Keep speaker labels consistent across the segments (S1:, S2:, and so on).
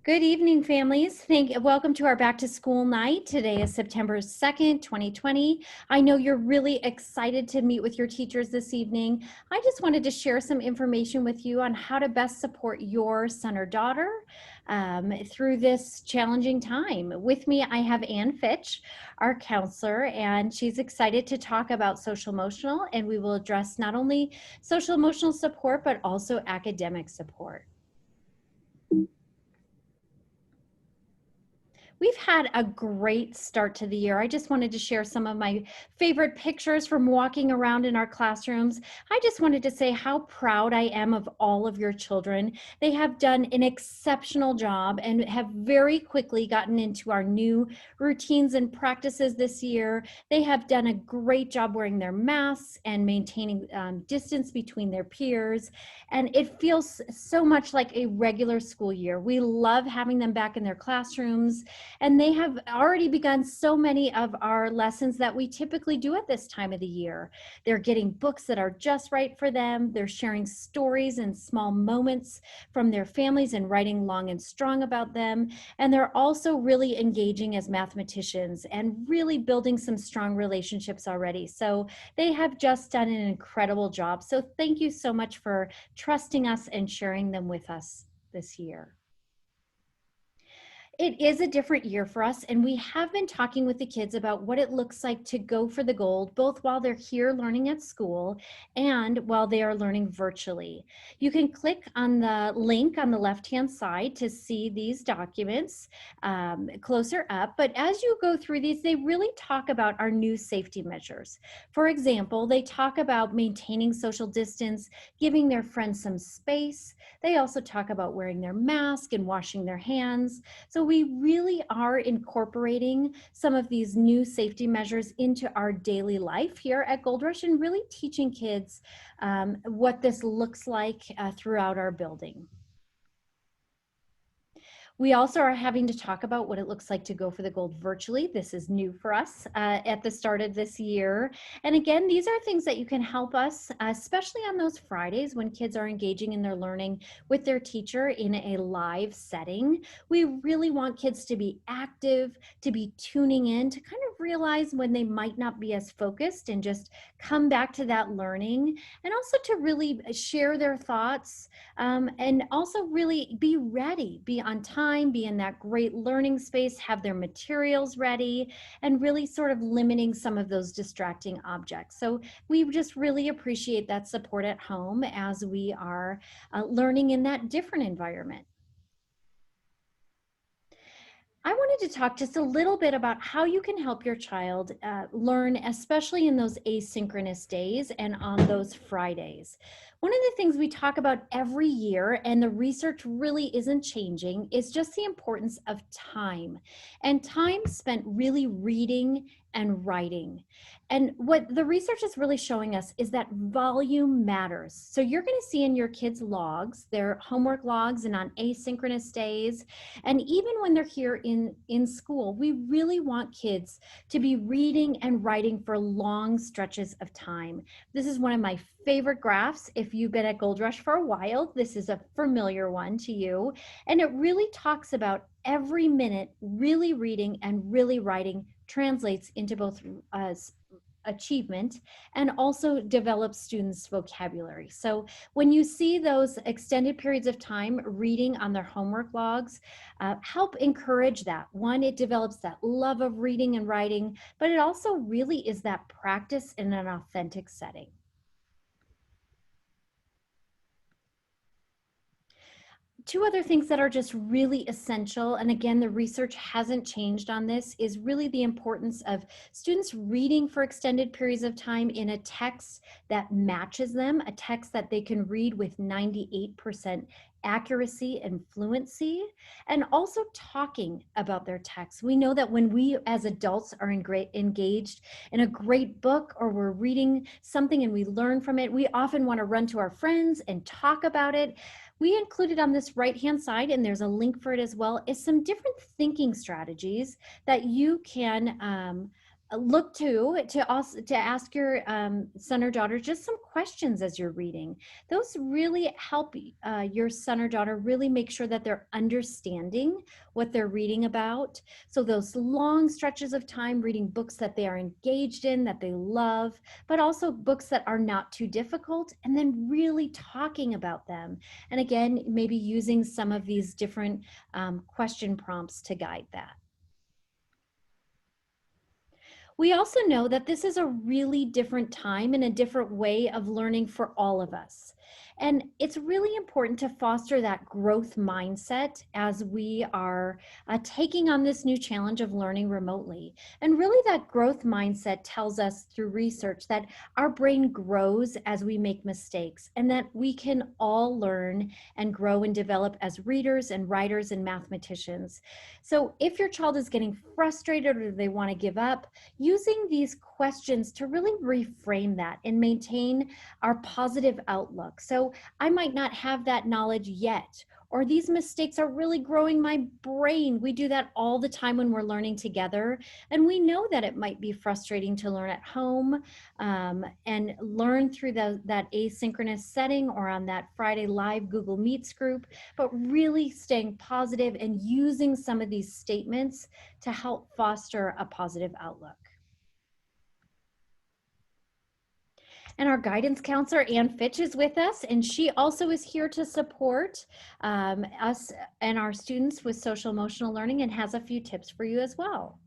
S1: Good evening, families. Welcome to our back to school night. Today is September 2nd, 2020. I know you're really excited to meet with your teachers this evening. I just wanted to share some information with you on how to best support your son or daughter through this challenging time. With me, I have Ann Fitch, our counselor, and she's excited to talk about social emotional, and we will address not only social emotional support, but also academic support. We've had a great start to the year. I just wanted to share some of my favorite pictures from walking around in our classrooms. I just wanted to say how proud I am of all of your children. They have done an exceptional job and have very quickly gotten into our new routines and practices this year. They have done a great job wearing their masks and maintaining distance between their peers. And it feels so much like a regular school year. We love having them back in their classrooms. And they have already begun so many of our lessons that we typically do at this time of the year. They're getting books that are just right for them. They're sharing stories and small moments from their families and writing long and strong about them. And they're also really engaging as mathematicians and really building some strong relationships already. So they have just done an incredible job. So thank you so much for trusting us and sharing them with us this year. It is a different year for us, and we have been talking with the kids about what it looks like to go for the gold, both while they're here learning at school and while they are learning virtually. You can click on the link on the left-hand side to see these documents closer up, but as you go through these, they really talk about our new safety measures. For example, they talk about maintaining social distance, giving their friends some space. They also talk about wearing their mask and washing their hands. So we really are incorporating some of these new safety measures into our daily life here at Gold Rush and really teaching kids what this looks like throughout our building. We also are having to talk about what it looks like to go for the gold virtually. This is new for us at the start of this year. And again, these are things that you can help us, especially on those Fridays when kids are engaging in their learning with their teacher in a live setting. We really want kids to be active, to be tuning in, to kind of realize when they might not be as focused and just come back to that learning, and also to really share their thoughts and also really be ready, be on time, be in that great learning space, have their materials ready, and really sort of limiting some of those distracting objects. So we just really appreciate that support at home as we are learning in that different environment. I wanted to talk just a little bit about how you can help your child learn, especially in those asynchronous days and on those Fridays. One of the things we talk about every year, and the research really isn't changing, is just the importance of time and time spent really reading and writing. And what the research is really showing us is that volume matters. So you're going to see in your kids' logs, their homework logs, and on asynchronous days, and even when they're here in school, we really want kids to be reading and writing for long stretches of time. This is one of my favorite graphs. If you've been at Gold Rush for a while, this is a familiar one to you. And it really talks about every minute really reading and really writing translates into both achievement and also develops students' vocabulary. So when you see those extended periods of time reading on their homework logs, help encourage that. One, it develops that love of reading and writing, but it also really is that practice in an authentic setting. Two other things that are just really essential, and again, the research hasn't changed on this, is really the importance of students reading for extended periods of time in a text that matches them, a text that they can read with 98% accuracy and fluency, and also talking about their text. We know that when we as adults are engaged in a great book, or we're reading something and we learn from it, we often want to run to our friends and talk about it. We included on this right-hand side, and there's a link for it as well, is some different thinking strategies that you can look to ask your son or daughter just some questions as you're reading. Those really help your son or daughter really make sure that they're understanding what they're reading about. So those long stretches of time reading books that they are engaged in, that they love, but also books that are not too difficult, and then really talking about them. And again, maybe using some of these different question prompts to guide that. We also know that this is a really different time and a different way of learning for all of us. And it's really important to foster that growth mindset as we are taking on this new challenge of learning remotely. And really, that growth mindset tells us through research that our brain grows as we make mistakes, and that we can all learn and grow and develop as readers and writers and mathematicians. So if your child is getting frustrated or they want to give up, using these questions to really reframe that and maintain our positive outlook. So I might not have that knowledge yet, or these mistakes are really growing my brain. We do that all the time when we're learning together. And we know that it might be frustrating to learn at home and learn through that asynchronous setting or on that Friday Live Google Meets group, but really staying positive and using some of these statements to help foster a positive outlook. And our guidance counselor, Ann Fitch, is with us, and she also is here to support us and our students with social emotional learning and has a few tips for you as well.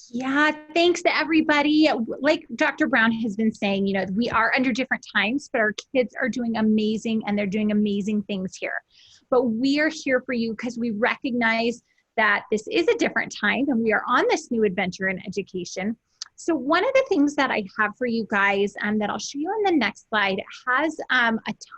S2: Yeah, thanks to everybody. Like Dr. Brown has been saying, you know, we are under different times, but our kids are doing amazing and they're doing amazing things here. But we are here for you because we recognize that this is a different time and we are on this new adventure in education. So one of the things that I have for you guys that I'll show you on the next slide has a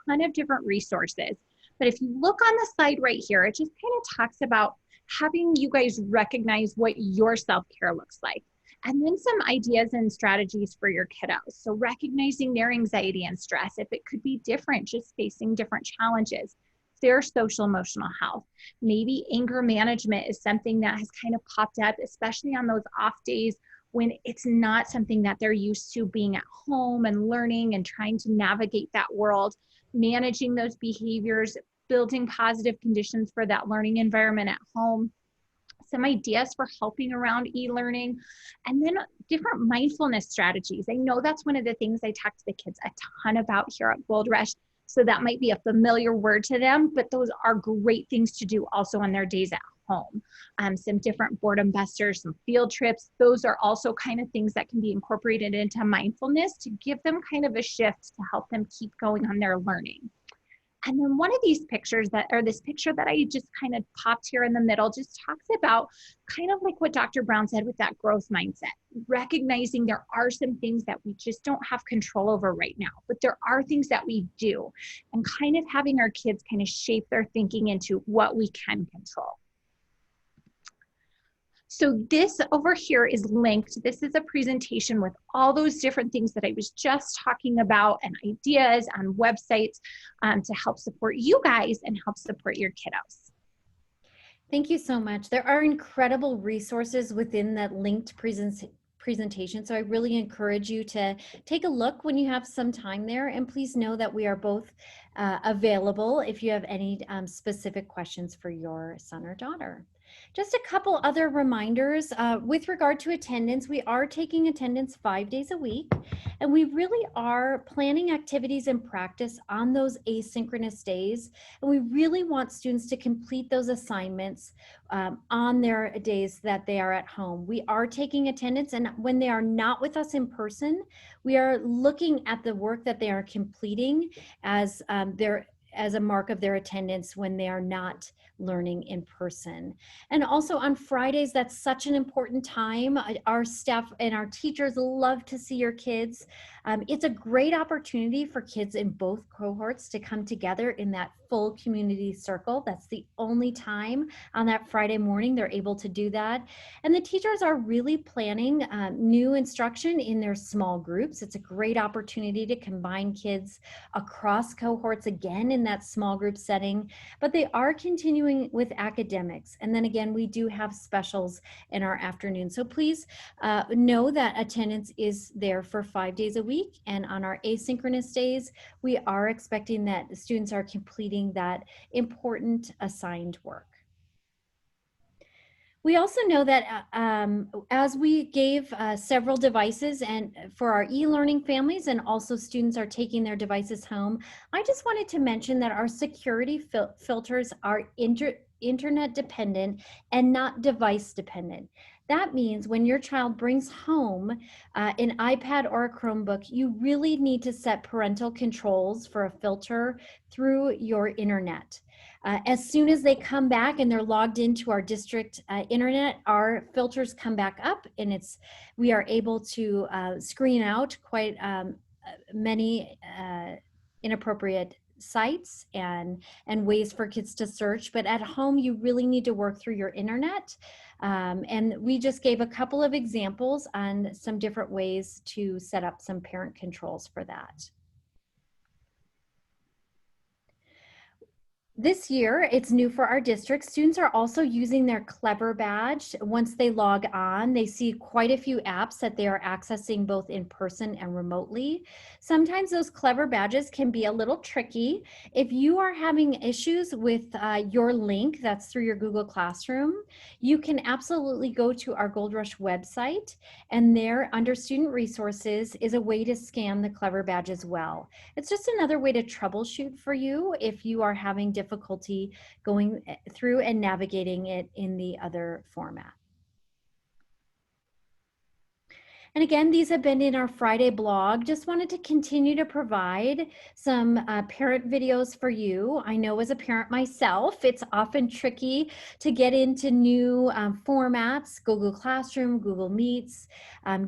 S2: ton of different resources. But if you look on the slide right here, it just kind of talks about having you guys recognize what your self-care looks like. And then some ideas and strategies for your kiddos. So recognizing their anxiety and stress, if it could be different, just facing different challenges. Their social emotional health. Maybe anger management is something that has kind of popped up, especially on those off days when it's not something that they're used to being at home and learning and trying to navigate that world, managing those behaviors, building positive conditions for that learning environment at home, some ideas for helping around e-learning, and then different mindfulness strategies. I know that's one of the things I talk to the kids a ton about here at Gold Rush. So that might be a familiar word to them, but those are great things to do also on their days at home. Some different boredom busters, some field trips. Those are also kind of things that can be incorporated into mindfulness to give them kind of a shift to help them keep going on their learning. And then one of these pictures this picture that I just kind of popped here in the middle just talks about kind of like what Dr. Brown said with that growth mindset, recognizing there are some things that we just don't have control over right now, but there are things that we do, and kind of having our kids kind of shape their thinking into what we can control. So this over here is linked. This is a presentation with all those different things that I was just talking about and ideas on websites to help support you guys and help support your kiddos.
S1: Thank you so much. There are incredible resources within that linked presentation. So I really encourage you to take a look when you have some time there. And please know that we are both available if you have any specific questions for your son or daughter. Just a couple other reminders with regard to attendance. We are taking attendance 5 days a week, and we really are planning activities and practice on those asynchronous days. And we really want students to complete those assignments on their days that they are at home. We are taking attendance, and when they are not with us in person, we are looking at the work that they are completing as as a mark of their attendance when they are not learning in person. And also on Fridays, that's such an important time. Our staff and our teachers love to see your kids. It's a great opportunity for kids in both cohorts to come together in that full community circle. That's the only time on that Friday morning they're able to do that. And the teachers are really planning new instruction in their small groups. It's a great opportunity to combine kids across cohorts again in that small group setting, but they are continuing with academics. And then again, we do have specials in our afternoon. So please know that attendance is there for 5 days a week. And on our asynchronous days, we are expecting that the students are completing that important assigned work. We also know that as we gave several devices and for our e-learning families, and also students are taking their devices home, I just wanted to mention that our security filters are internet dependent and not device dependent. That means when your child brings home an iPad or a Chromebook, you really need to set parental controls for a filter through your internet. As soon as they come back and they're logged into our district internet, our filters come back up, and we are able to screen out quite many inappropriate sites and ways for kids to search. But at home, you really need to work through your internet. And we just gave a couple of examples on some different ways to set up some parent controls for that. This year, it's new for our district. Students are also using their Clever badge. Once they log on, they see quite a few apps that they are accessing both in person and remotely. Sometimes those Clever badges can be a little tricky. If you are having issues with your link that's through your Google Classroom, you can absolutely go to our Gold Rush website, and there under Student Resources is a way to scan the Clever badge as well. It's just another way to troubleshoot for you if you are having difficulty going through and navigating it in the other format. And again, these have been in our Friday blog. Just wanted to continue to provide some parent videos for you. I know as a parent myself, it's often tricky to get into new formats, Google Classroom, Google Meets.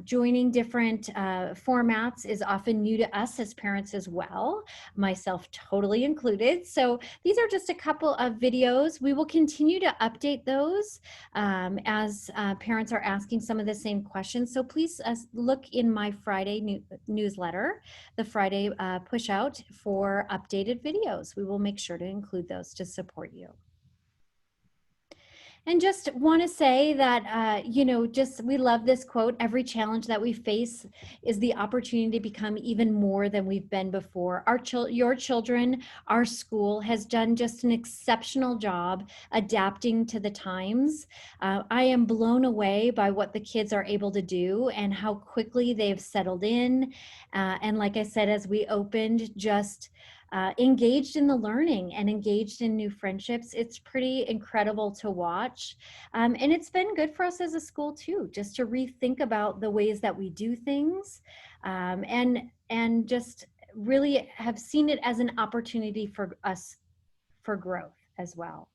S1: Joining different formats is often new to us as parents as well, myself totally included. So these are just a couple of videos. We will continue to update those as parents are asking some of the same questions. So please look in my Friday newsletter, the Friday push out, for updated videos. We will make sure to include those to support you. And just want to say that, we love this quote: every challenge that we face is the opportunity to become even more than we've been before. Your children, our school has done just an exceptional job adapting to the times. I am blown away by what the kids are able to do and how quickly they've settled in. And like I said, as we opened, just engaged in the learning and engaged in new friendships. It's pretty incredible to watch. And it's been good for us as a school too, just to rethink about the ways that we do things, and just really have seen it as an opportunity for us for growth as well.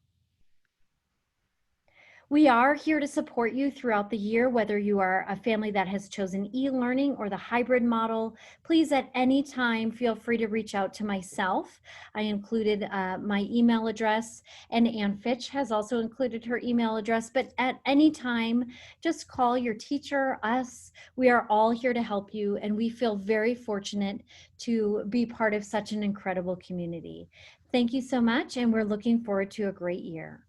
S1: We are here to support you throughout the year, whether you are a family that has chosen e-learning or the hybrid model. Please at any time feel free to reach out to myself. I included my email address, and Ann Fitch has also included her email address, but at any time, just call your teacher, us. We are all here to help you, and we feel very fortunate to be part of such an incredible community. Thank you so much, and we're looking forward to a great year.